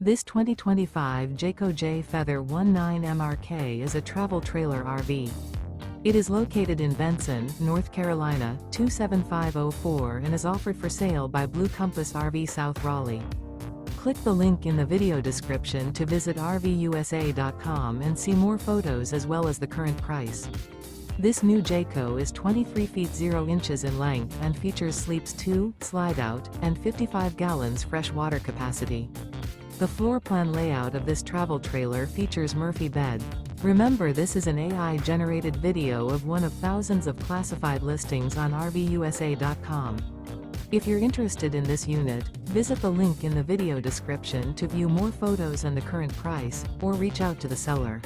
This 2025 Jayco Jay Feather 19MRK is a travel trailer RV. It is located in Benson, North Carolina, 27504 and is offered for sale by Blue Compass RV South Raleigh. Click the link in the video description to visit RVUSA.com and see more photos as well as the current price. This new Jayco is 23 feet 0 inches in length and features sleeps 2, Slideout, and 55 gallons fresh water capacity. The floor plan layout of this travel trailer features Murphy bed. Remember, this is an AI-generated video of one of thousands of classified listings on RVUSA.com. If you're interested in this unit, visit the link in the video description to view more photos and the current price, or reach out to the seller.